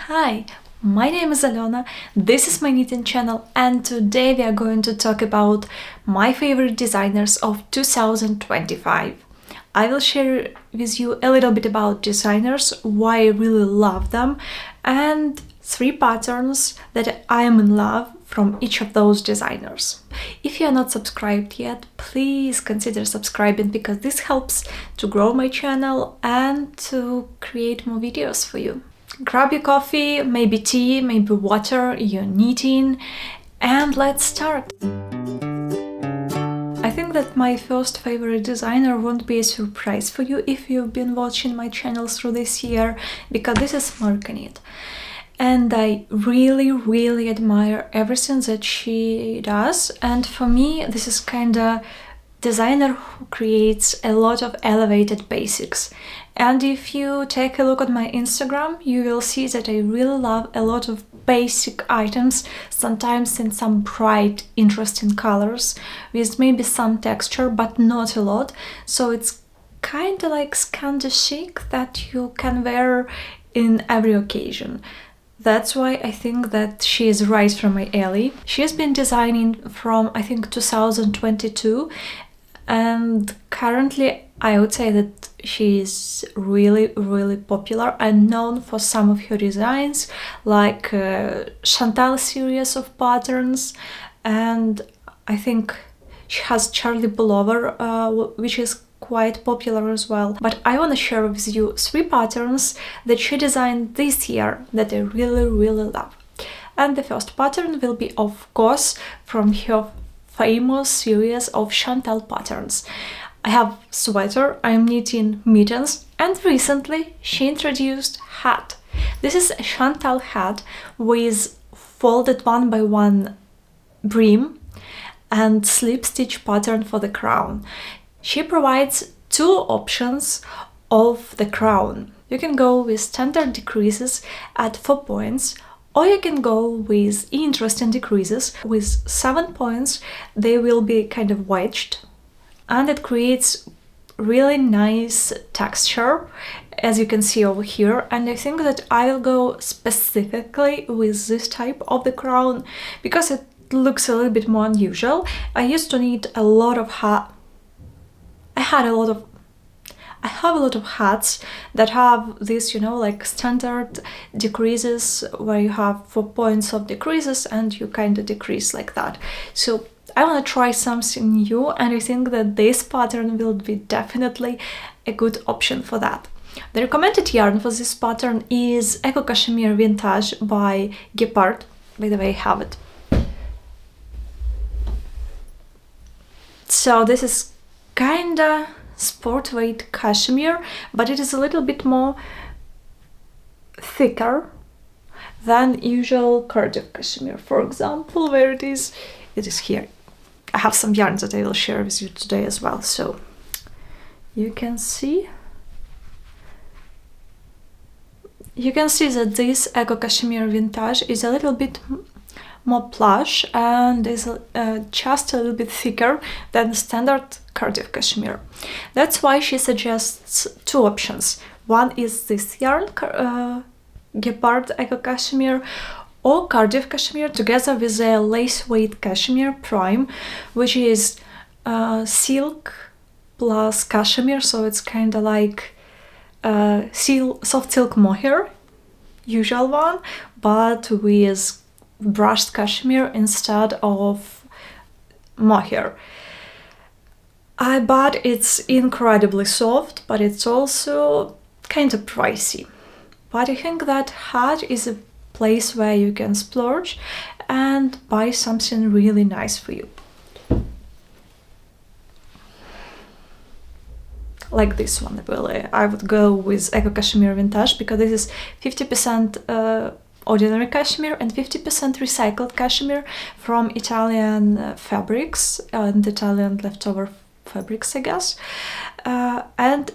Hi, my name is Alena, this is my knitting channel, and today we are going to talk about my favorite designers of 2025. I will share with you a little bit about designers, why I really love them, and 3 patterns that I am in love from each of those designers. If you are not subscribed yet, please consider subscribing because this helps to grow my channel and to create more videos for you. Grab your coffee, maybe tea, maybe water, you're knitting, and let's start! I think that my first favorite designer won't be a surprise for you if you've been watching my channel through this year, because this is Morecaknit. And I really admire everything that she does, and for me this is kinda designer who creates a lot of elevated basics. And if you take a look at my Instagram, you will see that I really love a lot of basic items, sometimes in some bright, interesting colors, with maybe some texture, but not a lot. So it's kind of like scandal chic that you can wear in every occasion. That's why I think that she is right from my alley. She has been designing from, I think, 2022, and currently I would say that she is really popular and known for some of her designs, like Chantal series of patterns, and I think she has Charlie Pullover, which is quite popular as well. But I want to share with you 3 patterns that she designed this year that I really love. And the first pattern will be, of course, from her famous series of Chantal patterns. I have sweater, I'm knitting mittens, and recently she introduced hat. This is a Chantal hat with folded 1x1 brim and slip stitch pattern for the crown. She provides 2 options of the crown. You can go with standard decreases at 4 points, or you can go with interesting decreases with 7 points. They will be kind of wedged, and it creates really nice texture, as you can see over here. And I think that I'll go specifically with this type of the crown because it looks a little bit more unusual. I used to knit a lot of I have a lot of hats that have this, you know, like standard decreases where you have 4 points of decreases and you kind of decrease like that. So I want to try something new, and I think that this pattern will be definitely a good option for that. The recommended yarn for this pattern is Eco Cashmere Vintage by Gepard. By the way, I have it. So this is kinda sport weight cashmere, but it is a little bit more thicker than usual Cardiff cashmere, for example, where it is here. I have some yarns that I will share with you today as well, so you can see that this Eco Cashmere Vintage is a little bit more plush and is just a little bit thicker than standard Cardiff cashmere. That's why she suggests 2 options. One is this yarn, Gepard Eco Cashmere, or Cardiff cashmere together with a lace weight cashmere prime, which is silk plus cashmere, so it's kind of like soft silk mohair, usual one, but with brushed cashmere instead of mohair. But it's incredibly soft, but it's also kind of pricey. But I think that hat is a place where you can splurge and buy something really nice for you. Like this one, really. I would go with Eco Cashmere Vintage because this is 50% ordinary cashmere and 50% recycled cashmere from Italian fabrics and Italian leftover fabrics, I guess. And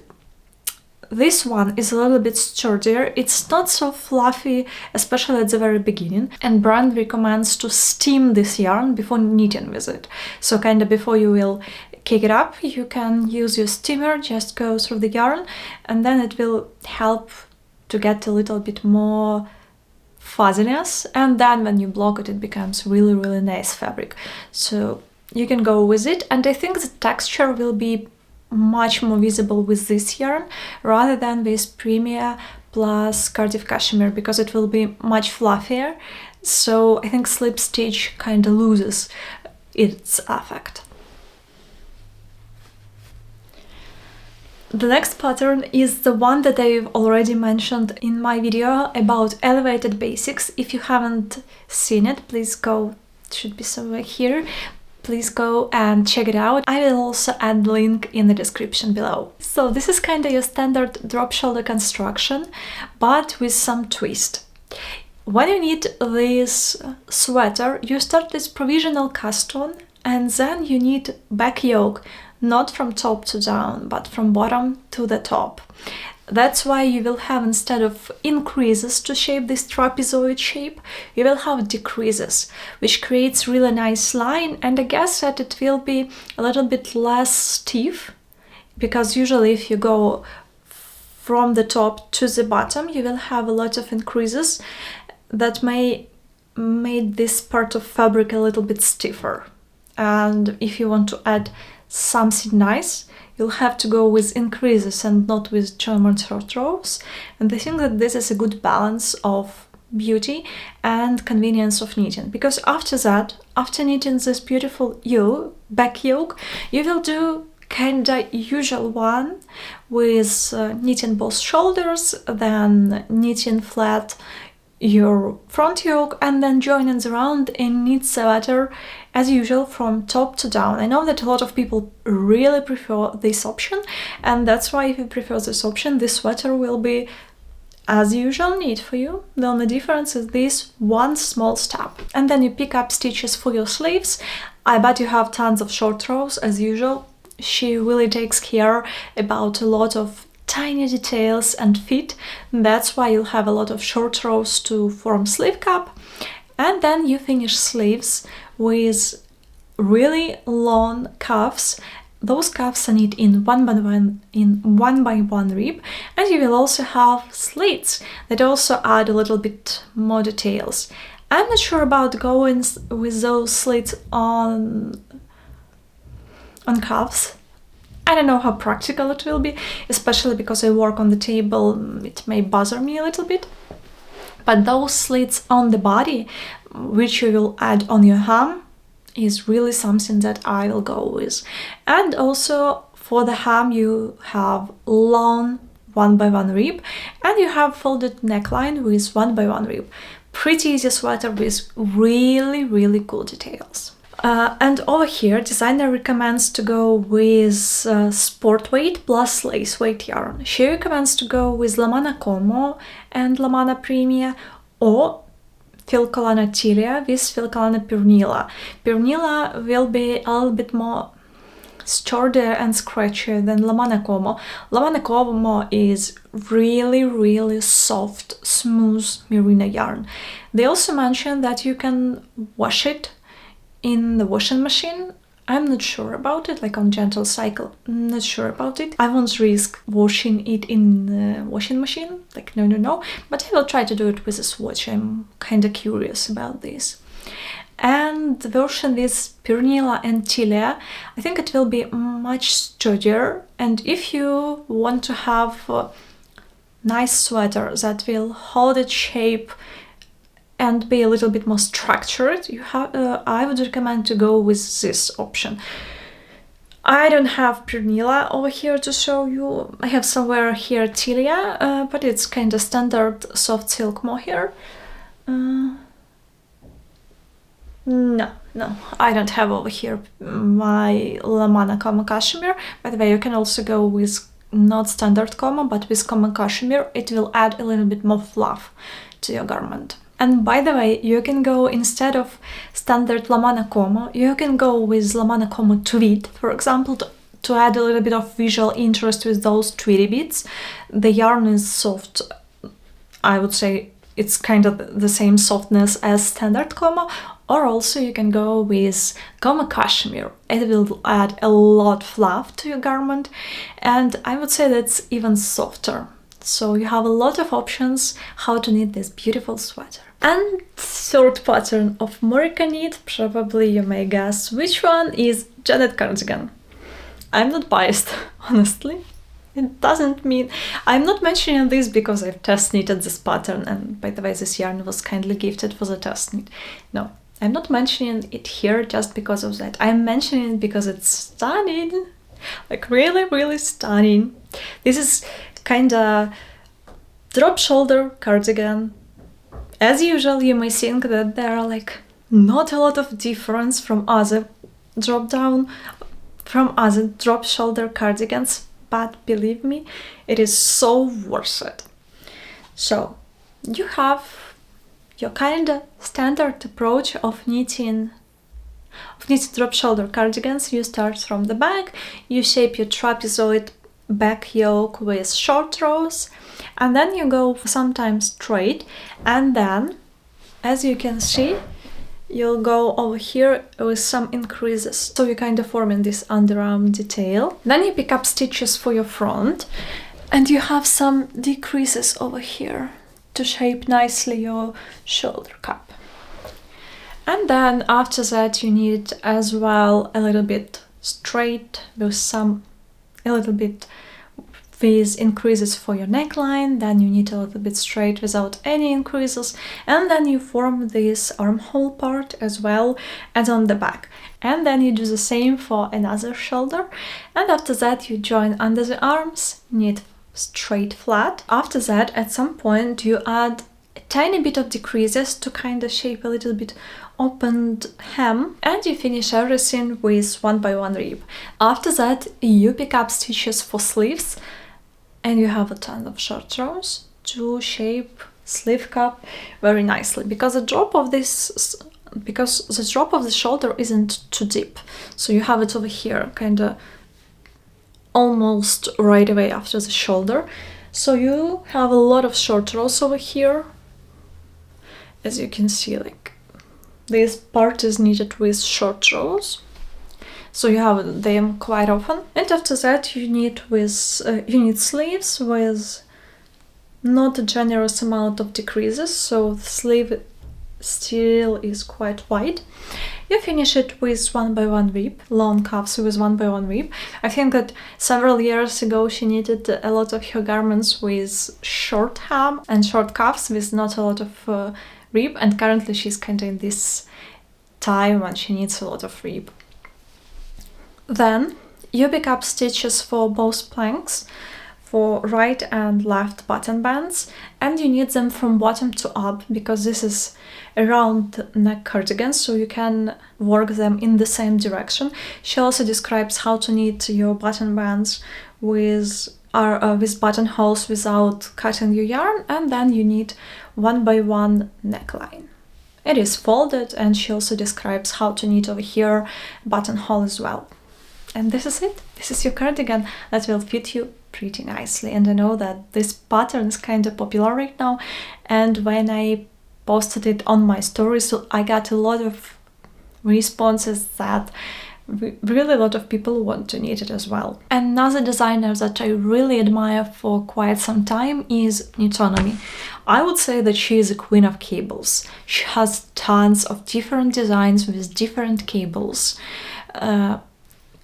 this one is a little bit sturdier. It's not so fluffy, especially at the very beginning, and brand recommends to steam this yarn before knitting with it. So kind of before you will kick it up, you can use your steamer, just go through the yarn, and then it will help to get a little bit more fuzziness, and then when you block it, it becomes really, really nice fabric. So you can go with it, and I think the texture will be much more visible with this yarn rather than with Premier plus Cardiff Cashmere, because it will be much fluffier. So I think slip stitch kind of loses its effect. The next pattern is the one that I've already mentioned in my video about elevated basics. If you haven't seen it, please go, it should be somewhere here. Please go and check it out. I will also add the link in the description below. So this is kind of your standard drop shoulder construction, but with some twist. When you knit this sweater, you start this provisional cast on, and then you knit back yoke, not from top to down, but from bottom to the top. That's why you will have, instead of increases to shape this trapezoid shape, you will have decreases, which creates really nice line, and I guess that it will be a little bit less stiff, because usually if you go from the top to the bottom, you will have a lot of increases that may make this part of fabric a little bit stiffer. And if you want to add something nice, you'll have to go with increases and not with German short rows. And I think that this is a good balance of beauty and convenience of knitting, because after that, after knitting this beautiful back yoke, you will do kinda usual one with knitting both shoulders, then knitting flat your front yoke, and then joining the round and knit sweater as usual from top to down. I know that a lot of people really prefer this option, and that's why if you prefer this option, this sweater will be as usual knit for you. The only difference is this one small step. And then you pick up stitches for your sleeves. I bet you have tons of short rows as usual. She really takes care about a lot of tiny details and fit. That's why you'll have a lot of short rows to form sleeve cap. And then you finish sleeves with really long cuffs. Those cuffs are knit in one by one rib, and you will also have slits that also add a little bit more details. I'm not sure about going with those slits on cuffs. I don't know how practical it will be, especially because I work on the table, it may bother me a little bit. But those slits on the body, which you will add on your hem, is really something that I will go with. And also for the hem you have long one by one rib, and you have folded neckline with one by one rib. Pretty easy sweater with really, really cool details. And over here, designer recommends to go with sport weight plus lace weight yarn. She recommends to go with Lamana Como and Lamana Premia, or Filcolana Tilia with Filcolana Pernilla. Pernilla will be a little bit more sturdier and scratchier than Lamana Como. Lamana Como is really, really soft, smooth merino yarn. They also mention that you can wash it in the washing machine. I'm not sure about it, like on gentle cycle, not sure about it. I won't risk washing it in the washing machine, like no, but I will try to do it with a swatch. I'm kind of curious about this. And the version with Pernilla and Tilia, I think it will be much sturdier, and if you want to have a nice sweater that will hold its shape and be a little bit more structured, I would recommend to go with this option. I don't have Pernilla over here to show you. I have somewhere here Tilia, but it's kind of standard soft silk mohair. No, I don't have over here my Lamana Como Cashmere. By the way, you can also go with not standard Como, but with Como Cashmere. It will add a little bit more fluff to your garment. And by the way, you can go, instead of standard Lamana Como, you can go with Lamana Como Tweed, for example, to add a little bit of visual interest with those tweedy bits. The yarn is soft. I would say it's kind of the same softness as standard Como, or also you can go with Como Cashmere. It will add a lot of fluff to your garment, and I would say that's even softer. So you have a lot of options how to knit this beautiful sweater. And third pattern of Morecaknit, probably you may guess which one, is Janet cardigan. I'm not biased, honestly. It doesn't mean... I'm not mentioning this because I've test knitted this pattern, and by the way, this yarn was kindly gifted for the test knit. No, I'm not mentioning it here just because of that. I'm mentioning it because it's stunning. Like really, really stunning. This is kinda drop shoulder cardigan. As usual, you may think that there are like not a lot of difference from other drop shoulder cardigans, but believe me, it is so worth it. So you have your kinda standard approach of knitting drop shoulder cardigans. You start from the back, you shape your trapezoid back yoke with short rows, and then you go sometimes straight, and then, as you can see, you'll go over here with some increases, so you kind of form in this underarm detail. Then you pick up stitches for your front, and you have some decreases over here to shape nicely your shoulder cup. And then after that you need as well a little bit straight with a little bit with increases for your neckline, then you need a little bit straight without any increases, and then you form this armhole part as well as on the back. And then you do the same for another shoulder, and after that you join under the arms, knit straight flat. After that, at some point you add a tiny bit of decreases to kind of shape a little bit opened hem, and you finish everything with 1x1 rib. After that you pick up stitches for sleeves, and you have a ton of short rows to shape sleeve cup very nicely, because the drop of the shoulder isn't too deep, so you have it over here kind of almost right away after the shoulder, so you have a lot of short rows over here. As you can see, like this part is knitted with short rows, so you have them quite often. And after that you knit sleeves with not a generous amount of decreases, so the sleeve still is quite wide. You finish it with 1x1 rib, long cuffs with 1x1 rib. I think that several years ago she knitted a lot of her garments with short hem and short cuffs with not a lot of rib, and currently she's kind of in this time when she needs a lot of rib. Then you pick up stitches for both planks, for right and left button bands, and you knit them from bottom to up, because this is a round neck cardigan, so you can work them in the same direction. She also describes how to knit your button bands with buttonholes without cutting your yarn, and then you knit 1x1 neckline. It is folded, and she also describes how to knit over here buttonhole as well. And this is it. This is your cardigan that will fit you pretty nicely. And I know that this pattern is kind of popular right now, and when I posted it on my stories, so I got a lot of responses that really a lot of people want to knit it as well. Another designer that I really admire for quite some time is Knitonomy. I would say that she is a queen of cables. She has tons of different designs with different cables.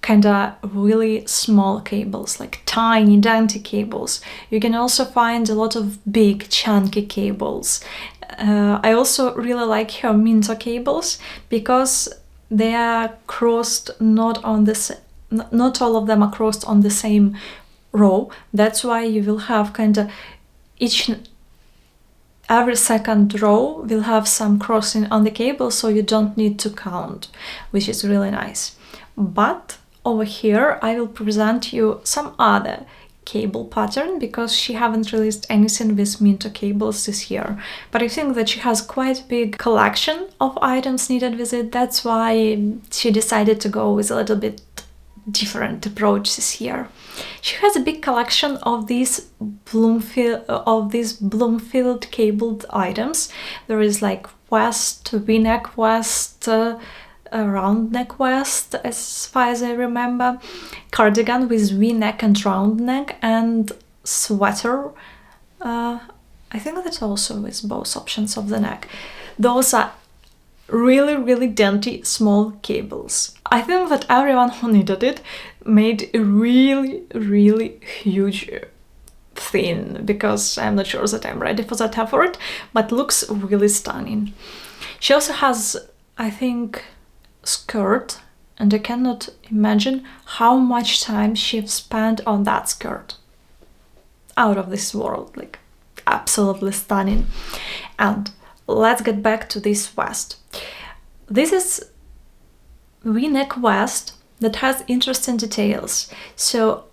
Kinda really small cables, like tiny dainty cables. You can also find a lot of big chunky cables. I also really like her Minto cables, because they are crossed not all of them are crossed on the same row. That's why you will have kinda every second row will have some crossing on the cable, so you don't need to count, which is really nice. But over here I will present you some other cable pattern, because she haven't released anything with Minto cables this year, but I think that she has quite a big collection of items knitted with it. That's why she decided to go with a little bit different approach this year. She has a big collection of these Bloomfield cabled items. There is like West, V-neck West, round neck West, as far as I remember, cardigan with V-neck and round neck, and sweater I think that also is both options of the neck. Those are really dainty small cables. I think that everyone who knitted it made a really huge thing, because I'm not sure that I'm ready for that effort, but looks really stunning. She also has, I think, skirt, and I cannot imagine how much time she spent on that skirt. Out of this world, like absolutely stunning. And let's get back to this vest. This is V-neck vest that has interesting details. So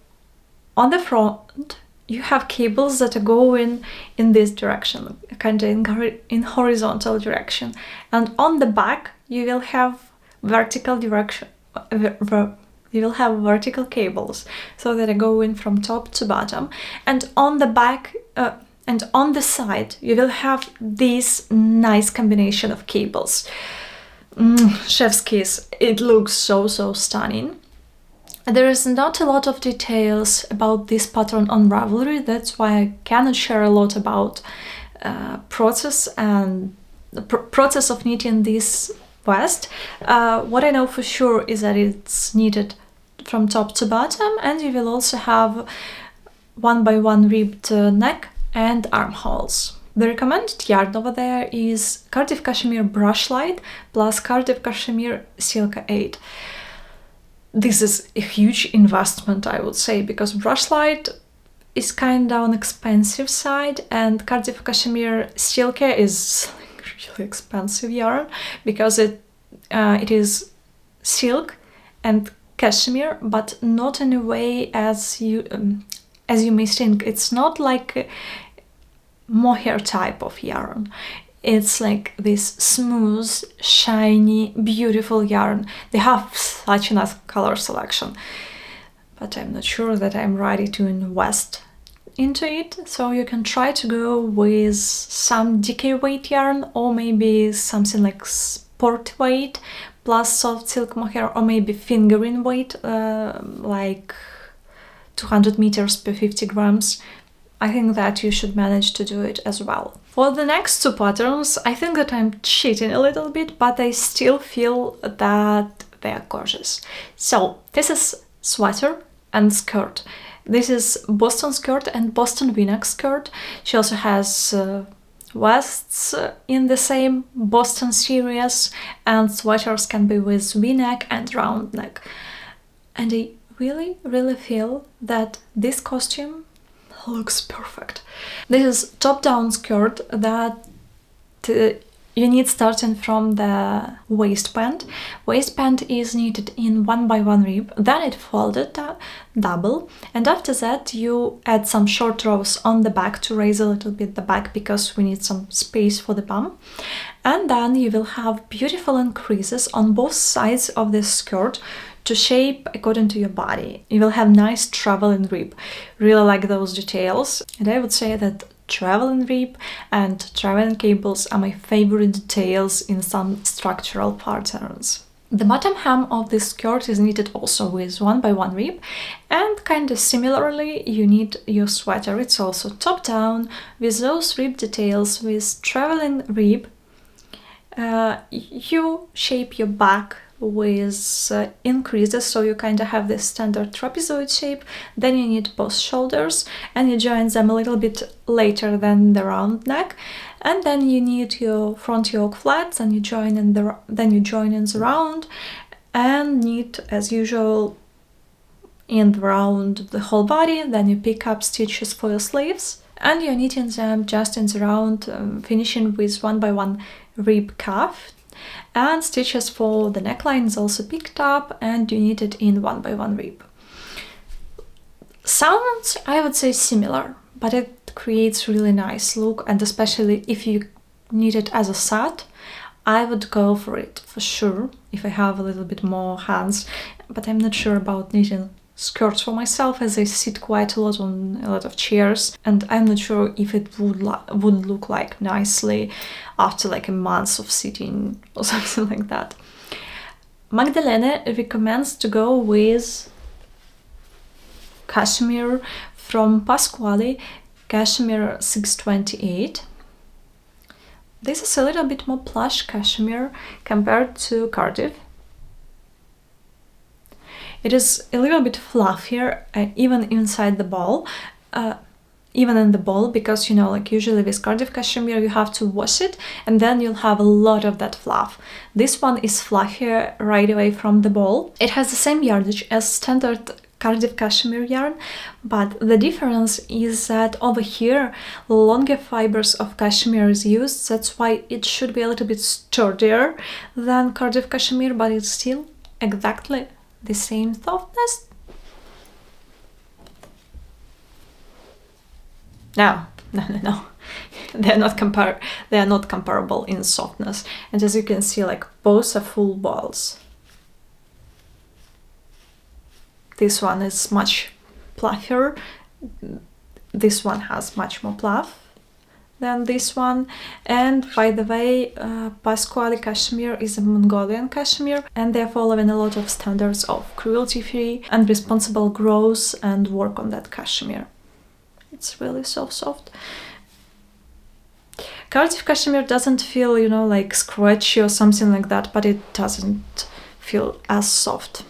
on the front you have cables that are going in this direction, kind of in horizontal direction, and on the back you will have vertical direction. You will have vertical cables, so that are going from top to bottom, and on the back and on the side you will have this nice combination of cables. Chef's kiss. It looks so stunning. There is not a lot of details about this pattern on Ravelry, that's why I cannot share a lot about process and the process of knitting this vest. What I know for sure is that it's knitted from top to bottom, and you will also have 1x1 ribbed neck and armholes. The recommended yarn over there is Cardiff Cashmere Brush Light plus Cardiff Cashmere Silk 8. This is a huge investment, I would say, because Brush Light is kind of on the expensive side, and Cardiff Cashmere Silk is really expensive yarn, because it is silk and cashmere, but not in a way as you may think. It's not like a mohair type of yarn. It's like this smooth, shiny, beautiful yarn. They have such a nice color selection, but I'm not sure that I'm ready to invest into it. So you can try to go with some DK weight yarn, or maybe something like sport weight plus soft silk mohair, or maybe fingering weight, like 200 meters per 50 grams. I think that you should manage to do it as well. For the next two patterns, I think that I'm cheating a little bit, but I still feel that they are gorgeous. So this is sweater and skirt. This is Boston skirt and Boston V-neck skirt. She also has vests in the same Boston series, and sweaters can be with V-neck and round neck. And I really feel that this costume looks perfect. This is top-down skirt that you need starting from the waistband. Waistband is knitted in 1x1 rib, then it folded double, and after that you add some short rows on the back to raise a little bit the back, because we need some space for the bum. And then you will have beautiful increases on both sides of this skirt to shape according to your body. You will have nice traveling rib. Really like those details, and I would say that traveling rib and traveling cables are my favorite details in some structural patterns. The bottom hem of this skirt is knitted also with 1x1 rib, and kind of similarly you knit your sweater. It's also top down with those rib details with traveling rib. You shape your back with increases, so you kind of have this standard trapezoid shape. Then you knit both shoulders and you join them a little bit later than the round neck, and then you knit your front yoke flats, and you join in the round, and knit as usual in the round the whole body. Then you pick up stitches for your sleeves, and you're knitting them just in the round, finishing with 1x1 rib cuff. And stitches for the neckline is also picked up, and you knit it in 1x1 rib. Sounds, I would say, similar, but it creates really nice look, and especially if you knit it as a set, I would go for it for sure if I have a little bit more hands. But I'm not sure about knitting skirts for myself, as I sit quite a lot on a lot of chairs, and I'm not sure if it would look like nicely after like a month of sitting or something like that. Magdalene recommends to go with cashmere from Pasquale. cashmere 628. This is a little bit more plush cashmere compared to Cardiff. It is a little bit fluffier, even inside the ball, even in the ball, because you know, like usually with Cardiff cashmere you have to wash it and then you'll have a lot of that fluff. This one is fluffier right away from the ball. It has the same yardage as standard Cardiff cashmere yarn, but the difference is that over here longer fibers of cashmere is used. That's why it should be a little bit sturdier than Cardiff cashmere, but it's still exactly the same softness. No. They're not comparable in softness. And as you can see, like both are full balls. This one is much pluffier. This one has much more pluff than this one. And by the way, Pasquale cashmere is a Mongolian cashmere, and they're following a lot of standards of cruelty-free and responsible growth and work on that cashmere. It's really so soft. Cardiff cashmere doesn't feel, you know, like scratchy or something like that, but it doesn't feel as soft.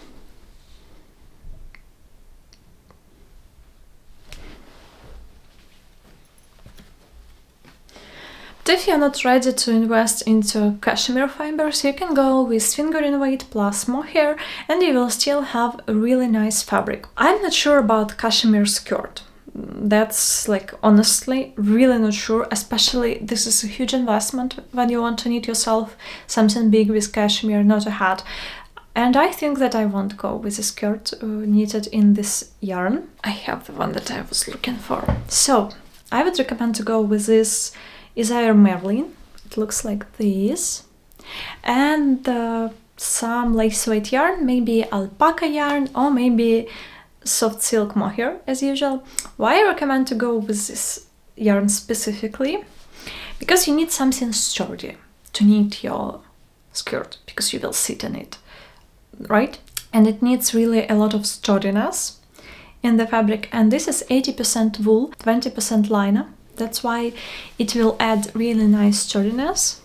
But if you're not ready to invest into cashmere fibers, you can go with fingering weight plus mohair and you will still have a really nice fabric. I'm not sure about cashmere skirt. That's like honestly really not sure, especially this is a huge investment when you want to knit yourself something big with cashmere, not a hat. And I think that I won't go with a skirt knitted in this yarn. I have the one that I was looking for. So I would recommend to go with this Isaiah Merlin. It looks like this. And some lace weight yarn, maybe alpaca yarn or maybe soft silk mohair as usual. Why I recommend to go with this yarn specifically? Because you need something sturdy to knit your skirt, because you will sit in it, right? And it needs really a lot of sturdiness in the fabric, and this is 80% wool, 20% liner. That's why it will add really nice sturdiness.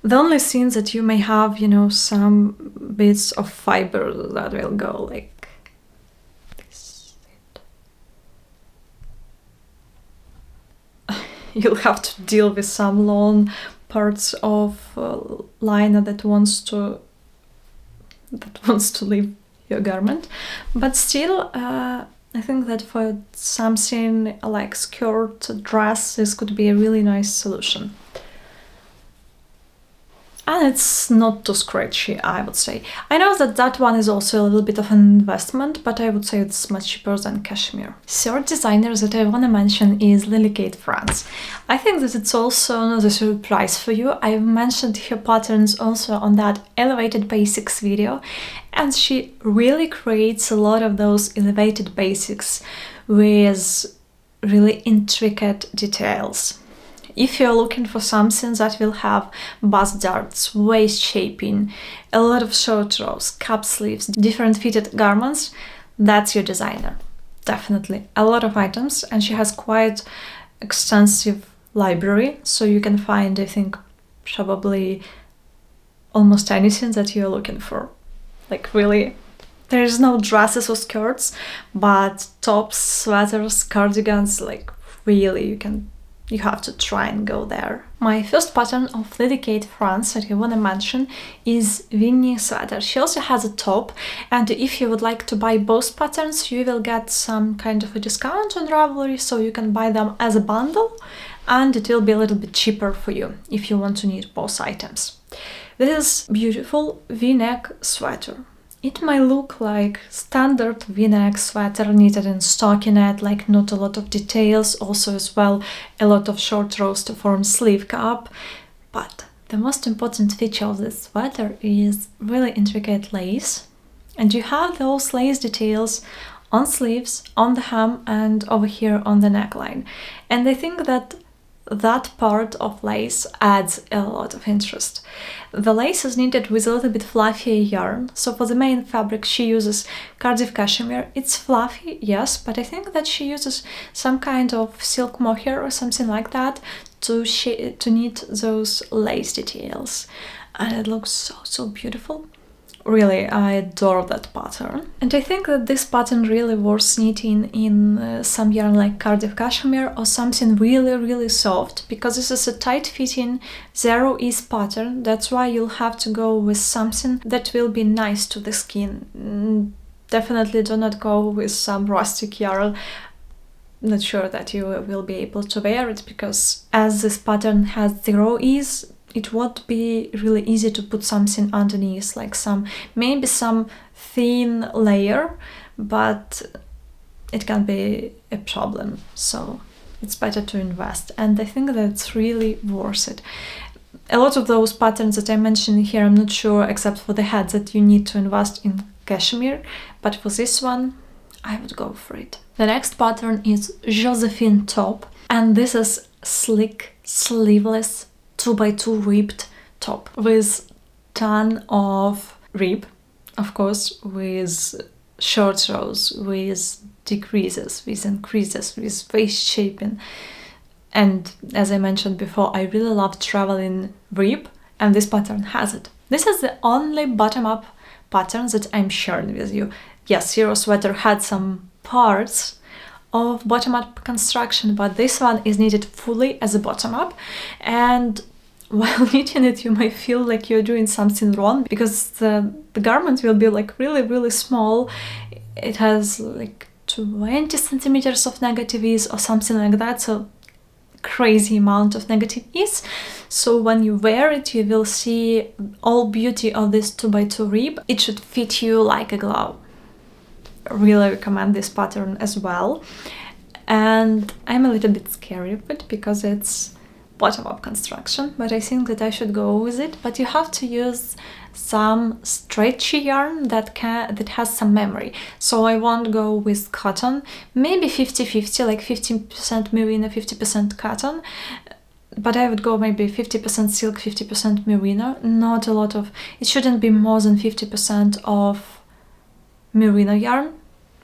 The only thing that you may have, you know, some bits of fiber that will go like this. You'll have to deal with some long parts of liner that wants to leave your garment, but still I think that for something like skirt, dress, this could be a really nice solution. And it's not too scratchy, I would say. I know that that one is also a little bit of an investment, but I would say it's much cheaper than cashmere. Third designer that I want to mention is lilykatefrance. I think that it's also not a surprise for you. I've mentioned her patterns also on that Elevated Basics video, and she really creates a lot of those elevated basics with really intricate details. If you're looking for something that will have bust darts, waist shaping, a lot of short rows, cap sleeves, different fitted garments, that's your designer. Definitely. A lot of items, and she has quite extensive library, so you can find, I think, probably almost anything that you're looking for. Like really, there is no dresses or skirts, but tops, sweaters, cardigans, like really you have to try and go there. My first pattern of lilykatefrance that I want to mention is Winnie sweater. She also has a top, and if you would like to buy both patterns, you will get some kind of a discount on Ravelry, so you can buy them as a bundle, and it will be a little bit cheaper for you if you want to knit both items. This is beautiful V-neck sweater. It might look like standard V-neck sweater knitted in stockinette, like not a lot of details, also as well a lot of short rows to form sleeve cap. But the most important feature of this sweater is really intricate lace. And you have those lace details on sleeves, on the hem, and over here on the neckline. And I think that that part of lace adds a lot of interest. The lace is knitted with a little bit fluffier yarn, so for the main fabric she uses Cardiff cashmere. It's fluffy, yes, but I think that she uses some kind of silk mohair or something like that to knit those lace details, and it looks so beautiful. Really, I adore that pattern. And I think that this pattern really worth knitting in some yarn like Cardiff cashmere or something really soft, because this is a tight-fitting zero ease pattern. That's why you'll have to go with something that will be nice to the skin. Definitely do not go with some rustic yarn. Not sure that you will be able to wear it, because as this pattern has zero ease, it won't be really easy to put something underneath, like maybe some thin layer, but it can be a problem, so it's better to invest, and I think that it's really worth it. A lot of those patterns that I mentioned here, I'm not sure, except for the head, that you need to invest in cashmere, but for this one I would go for it. The next pattern is Josephine top, and this is slick, sleeveless 2x2 ribbed top with ton of rib, of course, with short rows, with decreases, with increases, with waist shaping. And as I mentioned before, I really love traveling rib, and this pattern has it. This is the only bottom-up pattern that I'm sharing with you. Yes, Hero Sweater had some parts of bottom-up construction, but this one is knitted fully as a bottom-up, and while knitting it you might feel like you're doing something wrong, because the garment will be like really small. It has like 20 centimeters of negative ease or something like that, so crazy amount of negative ease. So when you wear it, you will see all beauty of this 2x2 rib. It should fit you like a glove. Really recommend this pattern as well, and I'm a little bit scared of it because it's bottom-up construction, but I think that I should go with it. But you have to use some stretchy yarn that has some memory, so I won't go with cotton, maybe 50-50, like 50% merino, 50% cotton, but I would go maybe 50% silk, 50% merino. Not a lot of, it shouldn't be more than 50% of merino yarn.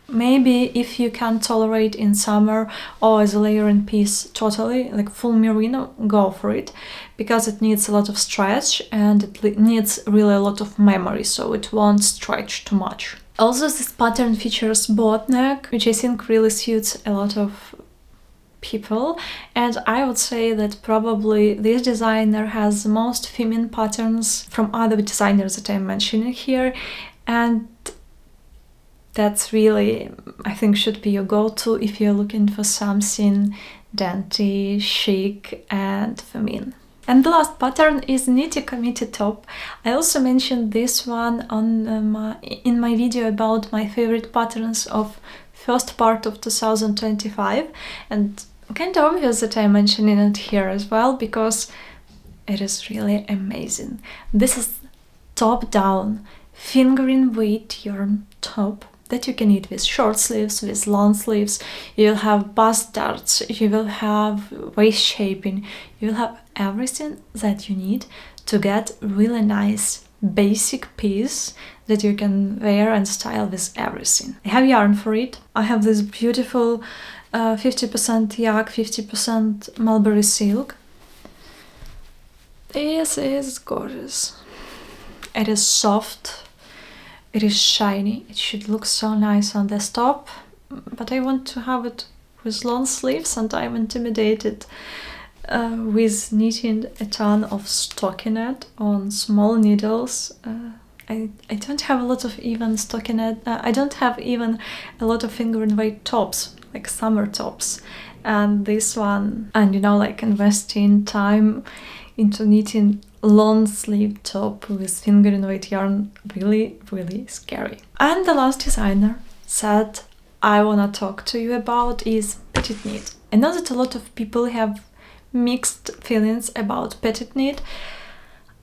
Maybe if you can tolerate in summer or as a layering piece totally, like full merino, go for it, because it needs a lot of stretch and it needs really a lot of memory, so it won't stretch too much. Also, this pattern features boat neck, which I think really suits a lot of people, and I would say that probably this designer has the most feminine patterns from other designers that I'm mentioning here, and that's really, I think, should be your go-to if you're looking for something dainty, chic and feminine. And the last pattern is Knitting Community top. I also mentioned this one on in my video about my favorite patterns of first part of 2025, and kind of obvious that I'm mentioning it here as well, because it is really amazing. This is top-down fingering weight yarn top that you can knit with short sleeves, with long sleeves. You'll have bust darts, you will have waist shaping, you'll have everything that you need to get really nice basic piece that you can wear and style with everything. I have yarn for it. I have this beautiful 50% yak, 50% mulberry silk. This is gorgeous. It is soft. It is shiny, it should look so nice on the top, but I want to have it with long sleeves, and I'm intimidated with knitting a ton of stockinette on small needles. I don't have a lot of even stockinette, I don't have even a lot of fingering weight tops, like summer tops, and this one, and you know, like investing time into knitting long sleeve top with fingering weight yarn, really scary. And the last designer that I wanna talk to you about is Petite Knit. I know that a lot of people have mixed feelings about Petite Knit.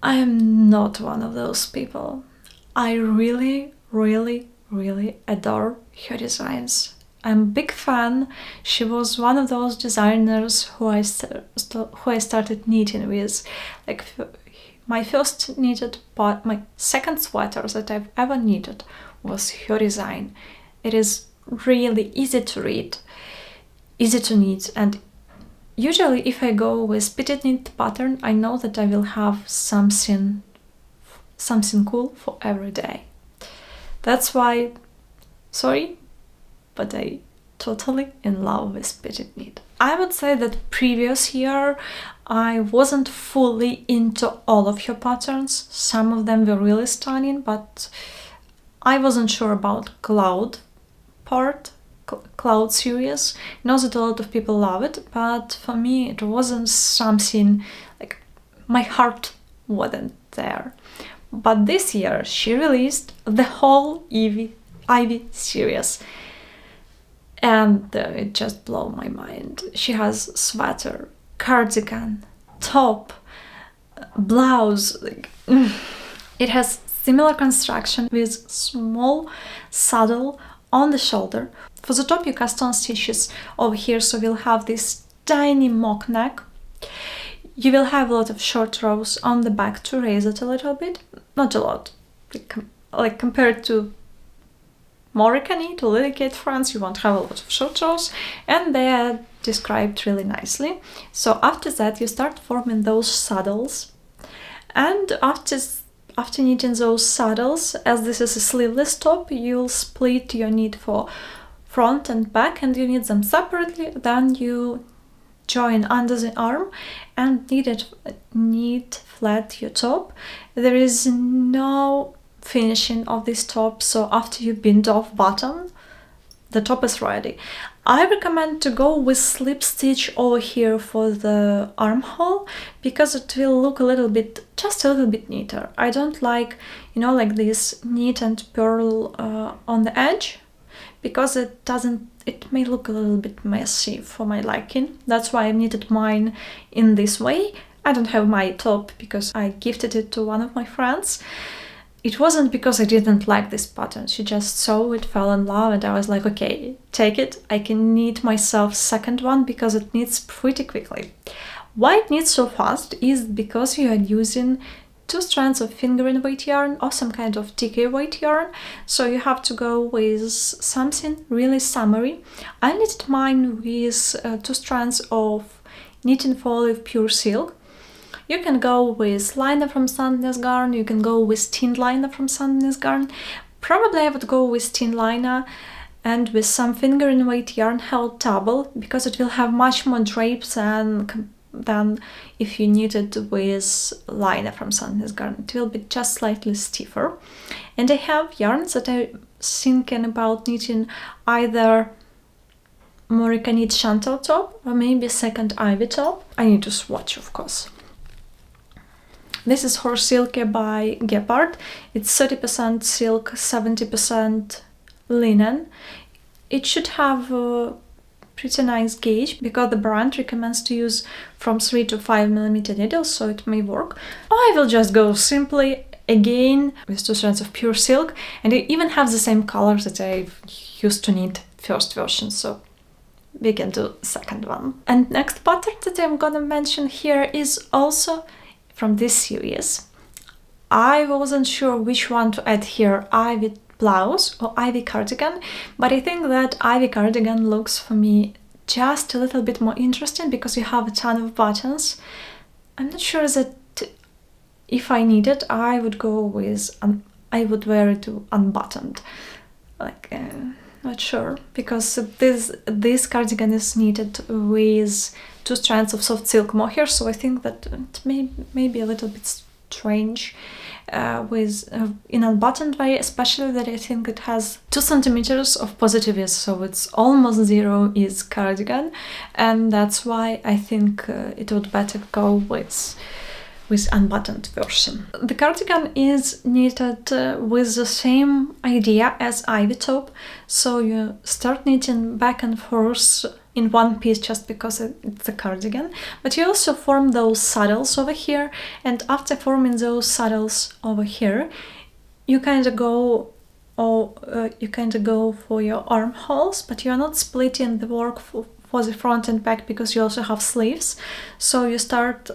I am not one of those people. I really adore her designs. I'm a big fan. She was one of those designers who I started knitting with. Like my first knitted part, my second sweater that I've ever knitted was her design. It is really easy to read, easy to knit, and usually if I go with Petite Knit pattern, I know that I will have something cool for every day. That's why, sorry, but I totally in love with Petite Knit. I would say that previous year I wasn't fully into all of her patterns. Some of them were really stunning, but I wasn't sure about Cloud series. I know that a lot of people love it, but for me it wasn't something, like, my heart wasn't there. But this year she released the whole Ivy series, and it just blew my mind. She has sweater, cardigan, top, blouse. Like, it has similar construction with small saddle on the shoulder. For the top you cast on stitches over here, so we'll have this tiny mock neck. You will have a lot of short rows on the back to raise it a little bit, not a lot, like compared to Morecaknit or lilykatefrance, you won't have a lot of short rows, and they are described really nicely. So after that you start forming those saddles, and after knitting those saddles, as this is a sleeveless top, you'll split your knit for front and back, and you knit them separately. Then you join under the arm and knit flat your top. There is no finishing of this top, so after you binned off bottom, the top is ready. I recommend to go with slip stitch over here for the armhole, because it will look just a little bit neater. I don't like, like this knit and purl on the edge, because it may look a little bit messy for my liking. That's why I knitted mine in this way. I don't have my top because I gifted it to one of my friends. It wasn't because I didn't like this pattern. She just saw it, fell in love, and I was like, okay, take it. I can knit myself second one because it knits pretty quickly. Why it knits so fast is because you are using 2 strands of fingering weight yarn or some kind of TK weight yarn, so you have to go with something really summery. I knitted mine with 2 strands of Knitting for Olive pure silk. You can go with liner from Sandnes Garn, you can go with tin liner from Sandnes Garn. Probably I would go with tin liner and with some fingering weight yarn held double, because it will have much more drapes than if you knit it with liner from Sandnes Garn. It will be just slightly stiffer. And I have yarns that I'm thinking about knitting either Morecaknit Chantal top or maybe second Ivy top. I need to swatch, of course. This is Horse Silky by Gepard. It's 30% silk, 70% linen. It should have a pretty nice gauge, because the brand recommends to use from 3 to 5 millimeter needles, so it may work. Or I will just go simply again with 2 strands of pure silk, and I even have the same colors that I used to knit first version, so we can do second one. And next pattern that I'm gonna mention here is also from this series. I wasn't sure which one to add here, Ivy blouse or Ivy cardigan, but I think that Ivy cardigan looks for me just a little bit more interesting because you have a ton of buttons. I'm not sure that if I need it, I would go with I would wear it unbuttoned. Not sure, because this cardigan is knitted with 2 strands of soft silk mohair, so I think that it may be a little bit strange in unbuttoned way, especially that I think it has 2 centimeters of positive ease, so it's almost 0 is cardigan, and that's why I think it would better go with unbuttoned version. The cardigan is knitted with the same idea as Ivy top, so you start knitting back and forth in one piece just because it's a cardigan, but you also form those saddles over here, and after forming those saddles over here, you kind of go or you kind of go for your armholes, but you're not splitting the work for the front and back because you also have sleeves. So you start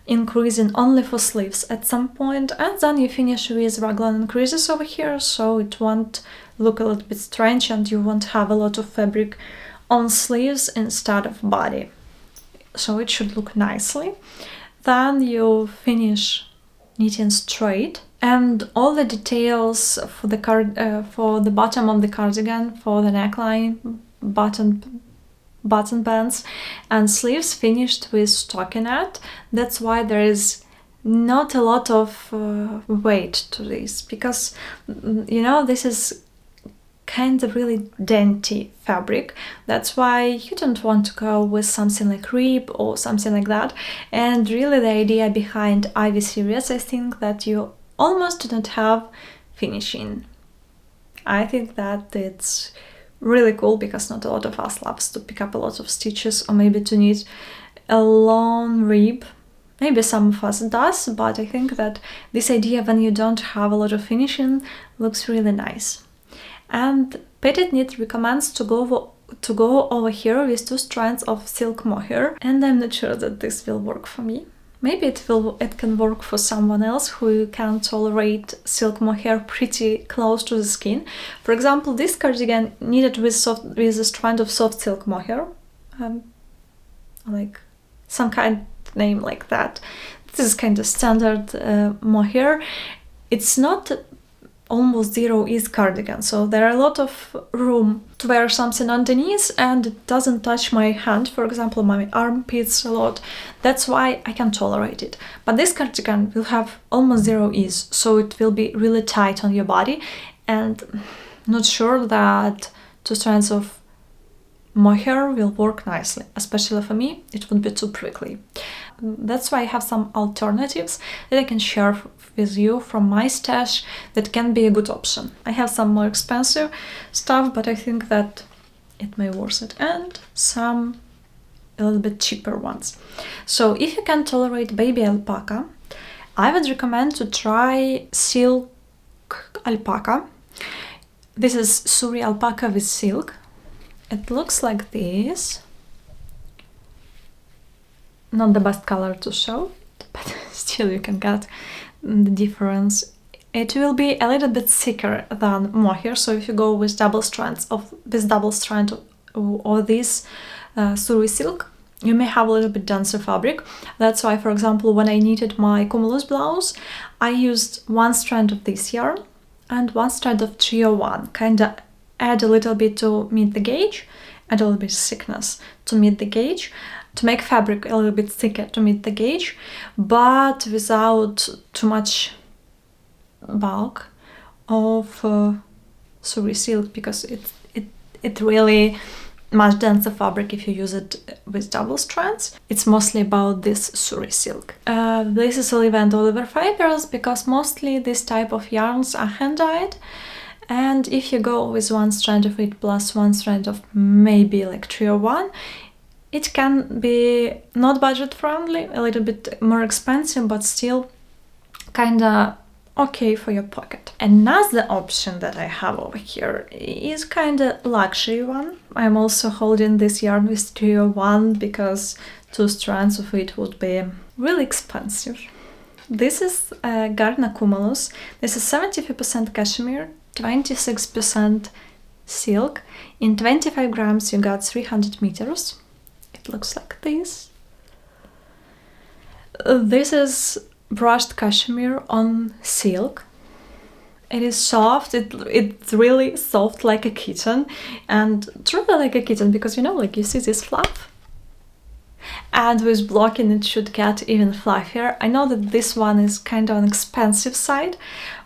increasing only for sleeves at some point, and then you finish with raglan increases over here, so it won't look a little bit strange and you won't have a lot of fabric on sleeves instead of body. So it should look nicely. Then you finish knitting straight, and all the details for the bottom of the cardigan, for the neckline, button bands and sleeves finished with stockinette. That's why there is not a lot of weight to this, because you know, this is kind of really dainty fabric. That's why you don't want to go with something like rib or something like that. And really the idea behind Ivy series, I think that you almost do not have finishing. I think that it's really cool because not a lot of us loves to pick up a lot of stitches or maybe to knit a long rib. Maybe some of us does, but I think that this idea when you don't have a lot of finishing looks really nice. And Petite Knit recommends to go over here with 2 strands of silk mohair, and I'm not sure that this will work for me. Maybe it can work for someone else who can tolerate silk mohair pretty close to the skin. For example, this cardigan knitted with a strand of soft silk mohair, like some kind of name like that. This is kind of standard mohair. It's not almost zero ease cardigan, so there are a lot of room to wear something underneath and it doesn't touch my hand, for example my armpits a lot. That's why I can tolerate it. But this cardigan will have almost zero ease, so it will be really tight on your body, and not sure that 2 strands of mohair will work nicely. Especially for me, it would be too prickly. That's why I have some alternatives that I can share with you from my stash that can be a good option. I have some more expensive stuff, but I think that it may worth it, and some a little bit cheaper ones. So if you can tolerate baby alpaca, I would recommend to try silk alpaca. This is Suri alpaca with silk. It looks like this. Not the best color to show, but still you can get the difference. It will be a little bit thicker than mohair, so if you go with double strand of this Suri silk, you may have a little bit denser fabric. That's why, for example, when I knitted my cumulus blouse, I used 1 strand of this yarn and 1 strand of 301, kind of add a little bit to meet the gauge, add a little bit of thickness to meet the gauge, to make fabric a little bit thicker to meet the gauge, but without too much bulk of Suri silk, because it really much denser fabric if you use it with double strands. It's mostly about this Suri silk. This is Olive and Oliver fibers, because mostly this type of yarns are hand-dyed. And if you go with 1 strand of it plus 1 strand of maybe like 301, it can be not budget friendly, a little bit more expensive, but still kinda okay for your pocket. Another option that I have over here is kinda luxury one. I'm also holding this yarn with 301 because 2 strands of it would be really expensive. This is Garna Cumulus. This is 75% cashmere, 26% silk. In 25 grams you got 300 meters. It looks like this. This is brushed cashmere on silk. It is soft, it's really soft like a kitten, and truly like a kitten, because you know, like you see this fluff? And with blocking it should get even fluffier. I know that this one is kind of on expensive side,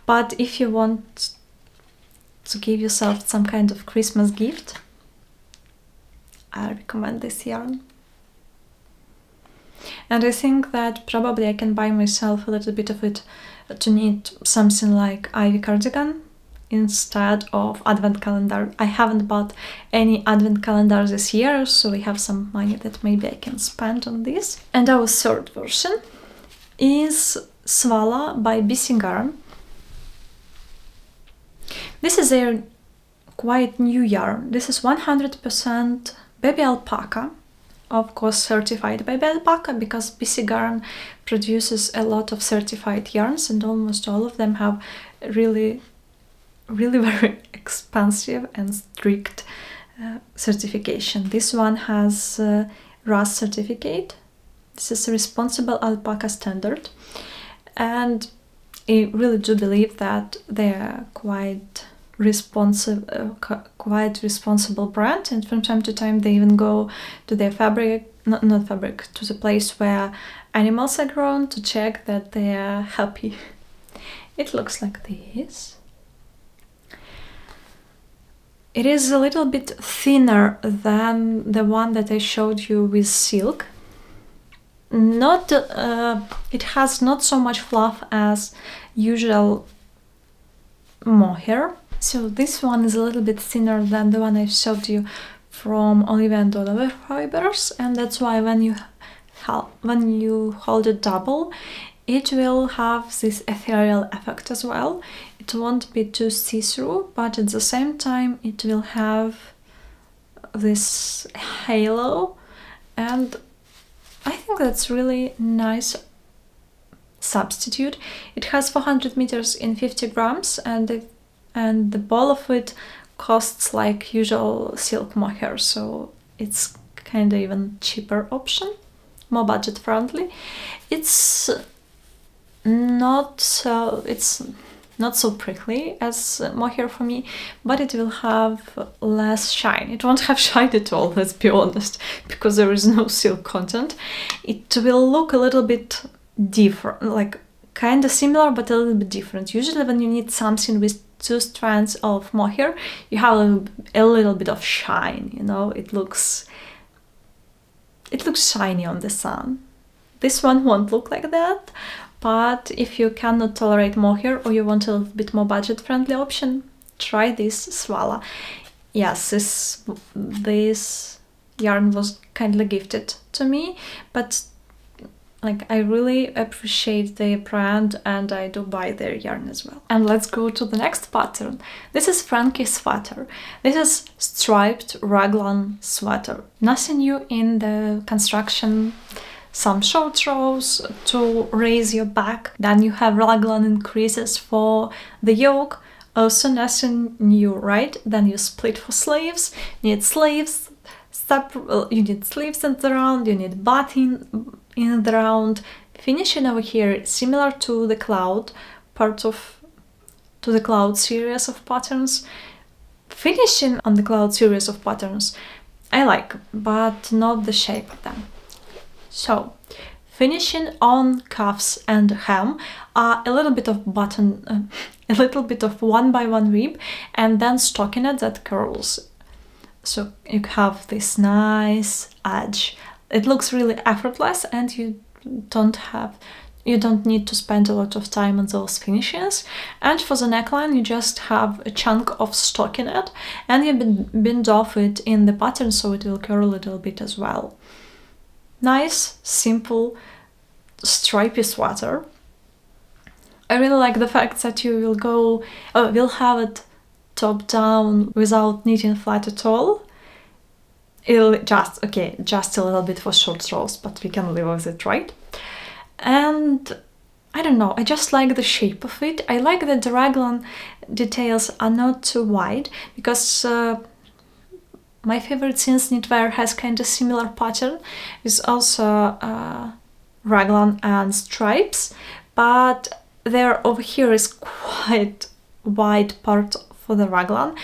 but if you want to give yourself some kind of Christmas gift, I recommend this yarn. And I think that probably I can buy myself a little bit of it to knit something like Ivy cardigan instead of advent calendar. I haven't bought any advent calendar this year, so we have some money that maybe I can spend on this. And our third version is Svala by BC Garn. This is a quite new yarn. This is 100% baby alpaca, of course certified baby alpaca, because BC Garn produces a lot of certified yarns and almost all of them have really very expensive and strict certification. This one has RAS certificate. This is a responsible alpaca standard, and I really do believe that they are quite responsible brand, and from time to time they even go to their fabric, not fabric, to the place where animals are grown to check that they are happy. It looks like this. It is a little bit thinner than the one that I showed you with silk. It has not so much fluff as usual mohair. So this one is a little bit thinner than the one I showed you from Olivia and Oliver Fibers, and that's why when you hold it double, it will have this ethereal effect as well. It won't be too see-through, but at the same time it will have this halo, and I think that's really nice substitute. It has 400 meters in 50 grams, and the ball of it costs like usual silk mohair, so it's kind of even cheaper option, more budget friendly. It's not so prickly as mohair for me, but it will have less shine. It won't have shine at all, let's be honest, because there is no silk content. It will look a little bit different, like kind of similar but a little bit different. Usually when you knit something with 2 strands of mohair, you have a little bit of shine, you know, it looks shiny on the sun. This one won't look like that, but if you cannot tolerate mohair or you want a little bit more budget-friendly option, try this Swala. Yes, this yarn was kindly gifted to me, but like I really appreciate their brand and I do buy their yarn as well. And let's go to the next pattern. This is Frankie sweater. This is striped raglan sweater. Nothing new in the construction. Some short rows to raise your back. Then you have raglan increases for the yoke. Also nothing new, right? Then you split for sleeves. You need sleeves. You need sleeves in the round. You need button in the round. Finishing over here similar to the cloud cloud series of patterns. Finishing on the cloud series of patterns I like, but not the shape of them. So finishing on cuffs and hem are a little bit of button, a little bit of 1x1 rib, and then stockinette that curls. So you have this nice edge. It looks really effortless, and you don't need to spend a lot of time on those finishes. And for the neckline, you just have a chunk of stockinette, and you bind off it in the pattern, so it will curl a little bit as well. Nice, simple, stripy sweater. I really like the fact that you will have it top down without knitting flat at all. It'll just a little bit for short rows, but we can live with it, right? And I don't know, I just like the shape of it. I like that the raglan details are not too wide, because my favorite Since knitwear has kind of similar pattern with also raglan and stripes, but there over here is quite wide part for the raglan.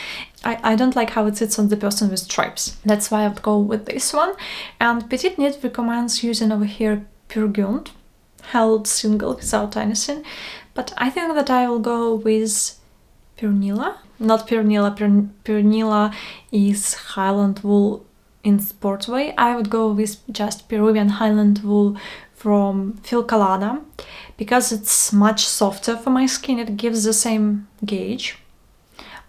I don't like how it sits on the person with stripes. That's why I would go with this one. And Petite Knit recommends using over here Purgund, held single without anything, but I think that I will go with Purnilla. Not Purnilla, Purnilla is Highland wool in sportswear. I would go with just Peruvian Highland wool from Filcalana, because it's much softer for my skin. It gives the same gauge,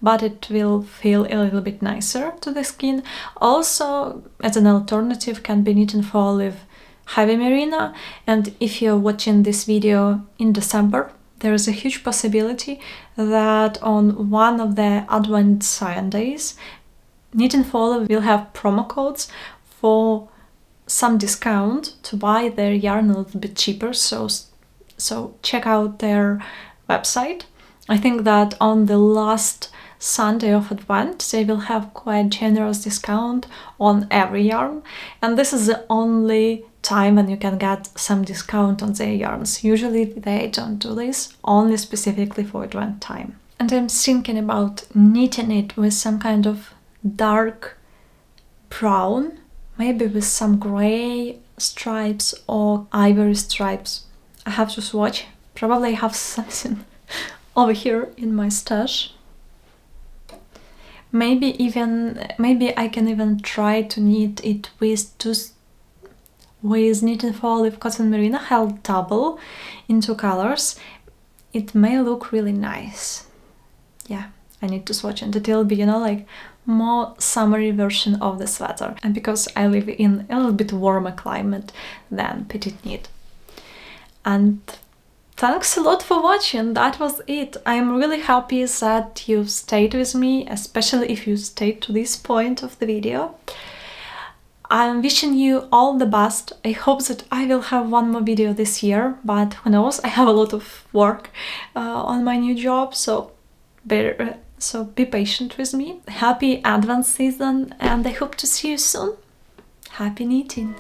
but it will feel a little bit nicer to the skin. Also, as an alternative, can be knitting for olive heavy merino, and if you're watching this video in December, there is a huge possibility that on one of the Advent Sundays, Knit Follow will have promo codes for some discount to buy their yarn a little bit cheaper, so check out their website. I think that on the last Sunday of Advent they will have quite generous discount on every yarn, and this is the only time when you can get some discount on their yarns. Usually they don't do this, only specifically for Advent time. And I'm thinking about knitting it with some kind of dark brown, maybe with some gray stripes or ivory stripes. I have to swatch. Probably have something over here in my stash. Maybe I can even try to knit it with Knit for Olive Cotton Merino held double in 2 colors. It may look really nice. Yeah, I need to swatch, and it will be, you know, like more summery version of the sweater. And because I live in a little bit warmer climate than Petite Knit. And thanks a lot for watching. That was it. I'm really happy that you stayed with me, especially if you stayed to this point of the video. I'm wishing you all the best. I hope that I will have one more video this year, but who knows, I have a lot of work on my new job, so be patient with me. Happy Advent season, and I hope to see you soon. Happy knitting!